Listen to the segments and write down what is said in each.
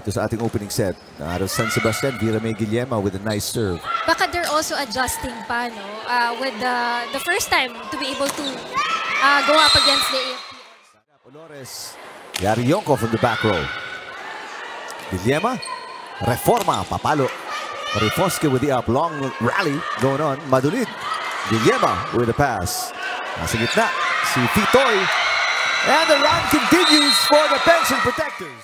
Ito sa ating opening set. Out of San Sebastian, Vera May Guillema with a nice serve. Baka they're also adjusting pa, no? With the first time to be able to go up against the AFP. Olores, Yarionko from the back row. Guillema, Reforma, papalo. Marifoske with the up, long rally going on. Madulid, Guillema with a pass. Nasa gitna, si Fitoy. And the run continues for the Pension Protectors.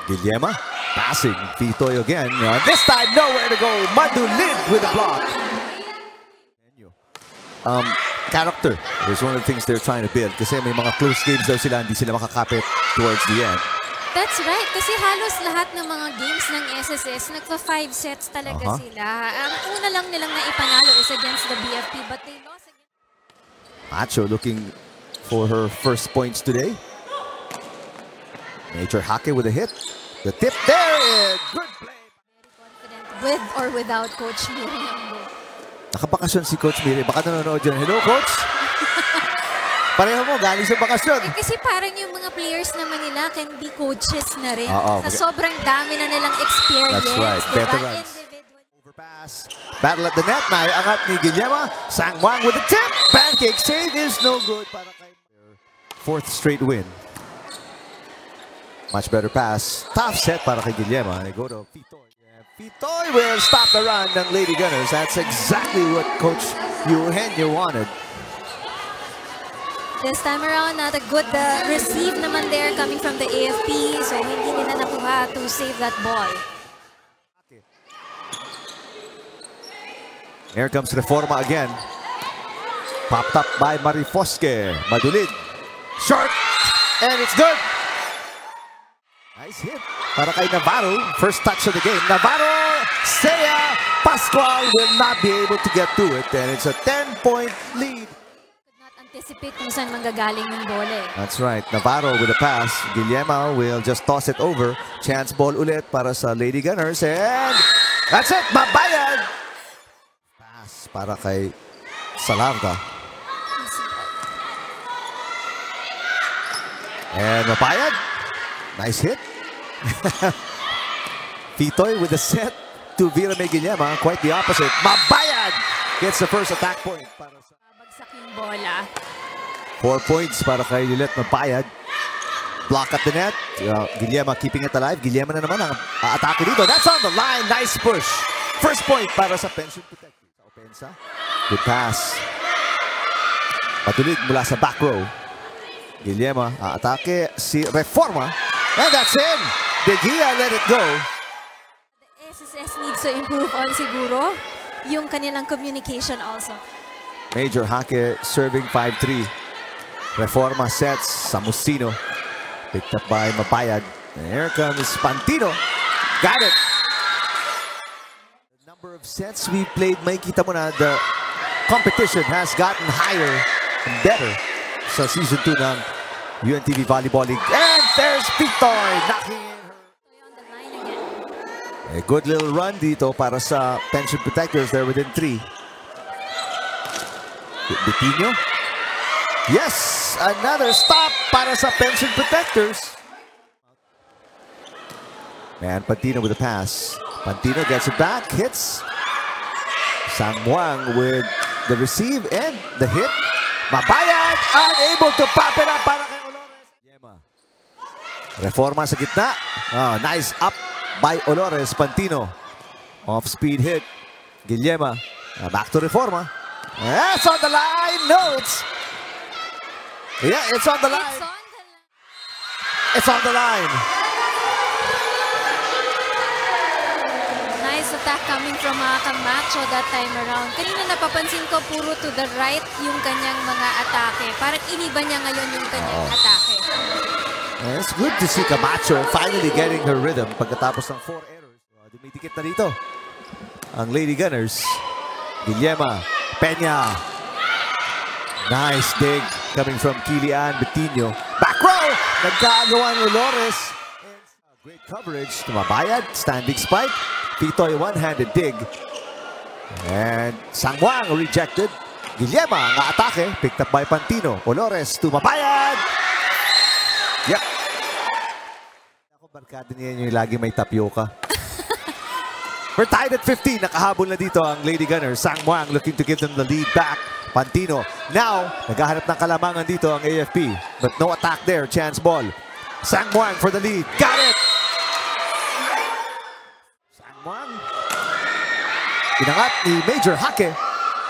Guillema, passing, Fitoy again. This time, nowhere to go. Madulid with a block. Character is one of the things they're trying to build. Kasi may mga close games daw sila, hindi sila makakapit towards the end. That's right. Kasi halos lahat ng mga games ng SSS, nagpa-5 sets talaga sila. Ang una lang nilang naipanalo is against the BFP, but they lost against... Macho looking for her first points today. Major Hake with a hit. The tip there, good play. Very confident with or without Coach Miriam. Nakabakasyon si Coach Miri. Baka nanonood dyan. Hello, Coach? Pareho mo, galing sa bakasyon. Kasi parang yung mga players naman nila can be coaches na rin. Sa Oo. sobrang dami na nilang experience. That's right. Veterans. Overpass. Battle at the net. Naiangat ni Guillema. Sangwang with the tip. Pancake save is no good. Para kay fourth straight win. Much better pass. Tough set para kay Guillema. They go to Fitoy. Fitoy will stop the run ng Lady Gunners. That's exactly what Coach Eugenio wanted. This time around, not a good receive naman there coming from the AFP. So hindi nila nakuha to save that ball. Here comes Reforma again. Popped up by Marifoske. Madulid. Short. And it's good. Nice hit. Para kay Navarro. First touch of the game. Navarro. Seiya Pascual will not be able to get to it. And it's a 10-point lead. Could not anticipate kung saan manggagaling ng bola eh. That's right. Navarro with a pass. Guillema will just toss it over. Chance ball ulit para sa Lady Gunners. And that's it. Mabayad. Pass para kay Salarda. And Mabayad. Nice hit. Fitoy with the set to Vera May Guillema. Quite the opposite. Mabayad gets the first attack point. Bagsak yung bola. 4 points para kay Lilet Mabayad. Block at the net. Guillema keeping it alive. Guillema na naman ang atake dito. That's on the line. Nice push. First point para sa Pension Protectors. Opensa. Good pass. Patulig mula sa back row. Guillema atake si Reforma. And that's in. De Gia let it go. The SSS needs to improve on siguro yung kanilang communication also. Major Hake serving 5-3. Reforma sets Samusino. Picked up by Mabayad. And here comes Pantino. Got it. The number of sets we played, makikita mo na the competition has gotten higher and better sa Season 2 ng UNTV Volleyball League. And there's Fitoy knocking in her. A good little run dito para sa Pension Protectors. They're within 3. Betino. Yes! Another stop para sa Pension Protectors. Man, Pantino with a pass. Pantino gets it back, hits. Sangwang with the receive and the hit. Mabayad unable to pop it up para kay Olores. Reforma sa gitna. Nice up by Olores. Pantino. Off-speed hit. Guillema. Back to Reforma. It's on the line. No, it's... Yeah, it's on the line. It's on the line. Nice attack coming from Camacho that time around. Kanina napapansin ko puro to the right yung kanyang mga atake. Parang iniba niya ngayon yung kanyang atake. It's good to see Camacho finally getting her rhythm pagkatapos ng 4 errors. Dumidikit na dito ang Lady Gunners. Guillema, Peña. Nice dig coming from Kilian Betino. Back row! Nagkagawa ni Olores. Great coverage to Mabayad. Standing spike. Fitoy one-handed dig. And Sangwang rejected. Guillema ang atake. Picked up by Pantino. Olores to Mabayad. Yep. Ako, barkada niya yung lagi may tapioca. We're tied at 15. Nakahabol na dito ang Lady Gunners. Sang Muang looking to give them the lead back. Pantino. Now, naghahanap ng kalamangan dito ang AFP. But no attack there. Chance ball. Sang Muang for the lead. Got it! Sang Muang. Pinangat ni Major Hake.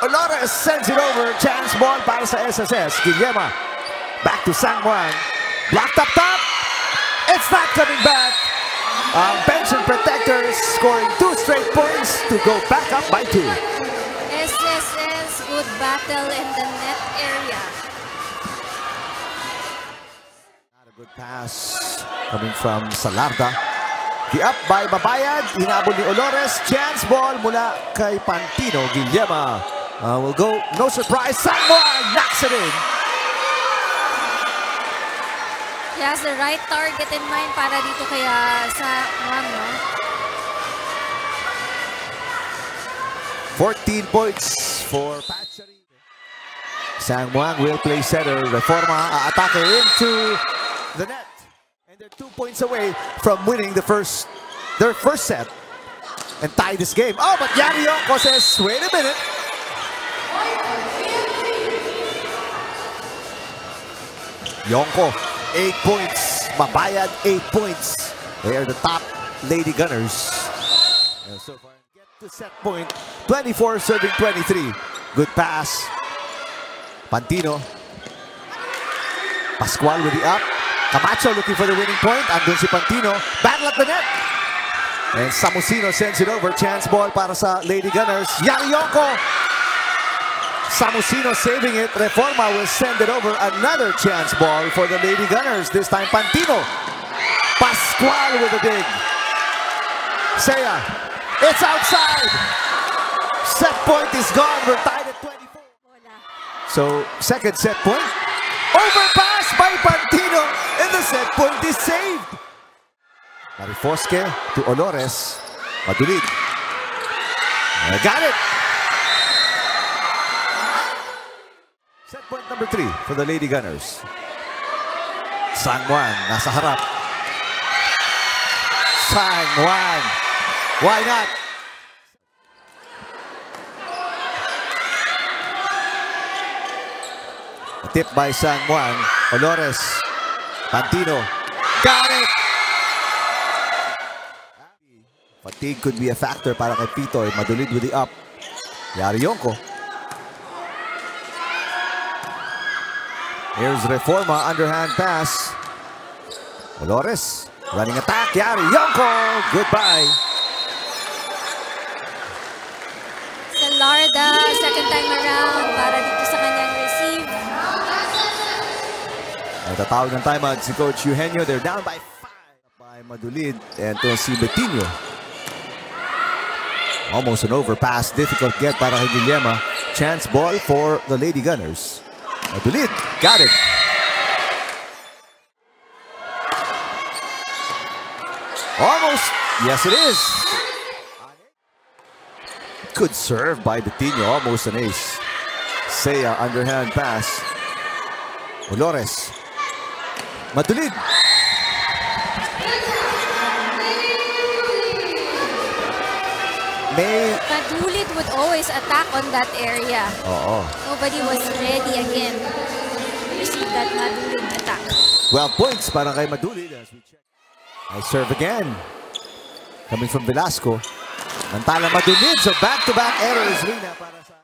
Olores sends it over. Chance ball para sa SSS. Guillema. Back to Sang Muang. Blocked up top. It's not coming back. Pension Protectors scoring 2 straight points to go back up by 2. SSS, good battle in the net area. Not a good pass coming from Salarda. The up by Babayad. Hinabol ni Olores. Chance ball mula kay Pantino. Guillema will go. No surprise. Sang Muang knocks it in. He has the right target in mind para dito kaya sa Muang, no? 14 points for Patchery. Sang Muang will play center. Reforma aatake into the net. And they're 2 points away from winning their first set and tie this game. Oh, but Yari Yonko says, wait a minute. Yonko, 8 points. Babayad, 8 points. They are the top Lady Gunners. And so far, get to set point. 24 serving 23. Good pass. Pantino. Pascual with the up. Camacho looking for the winning point. Andun si Pantino. Battle at the net. And Samusino sends it over. Chance ball para sa Lady Gunners. Yari Yonko. Samusino saving it. Reforma will send it over. Another chance ball for the Lady Gunners. This time Pantino. Pascual with a dig. Saya. It's outside. Set point is gone. We're tied at 24. So, second set point. Overpass by Pantino. And the set point is saved. Marifosque to Olores. Madulid. Got it. Set point number 3 for the Lady Gunners. Sang Muang nasa harap. Sang Muang. Why not? A tip by Sang Muang. Olores. Pantino. Got it! Fatigue could be a factor para kay Pitoy. Madulid with the up. Yari Yonko. Here's Reforma, underhand pass. Olores, running attack. Yari Yonko, goodbye. Salarda, second time around para dito sa kanyang receive. Natatawag ng timeout si Coach Eugenio. They're down by 5 by Madulid and to si Betinho. Almost an overpass, difficult get para kay Guillema. Chance ball for the Lady Gunners. Madulid, got it. Almost, yes it is. Good serve by Betinho, almost an ace. Saya, underhand pass. Olores. Madulid. Madulid would always attack on that area. Nobody was ready again to receive that Madulid attack. 12 points para kay Madulid as we check. Nice serve again. Coming from Velasco. Mantala Madulid. So back-to-back errors. Para sa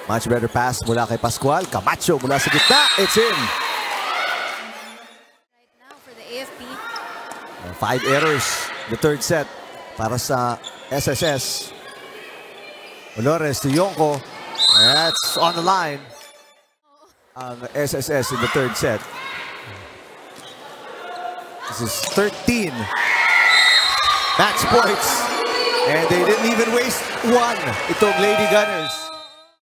much better pass mula kay Pascual. Camacho mula sa gitna. It's in. Right now for the AFP. 5 errors. The third set para sa SSS. Olores to Yonko. That's on the line. Ang SSS in the third set. This is 13 match points. And they didn't even waste one. Itong Lady Gunners.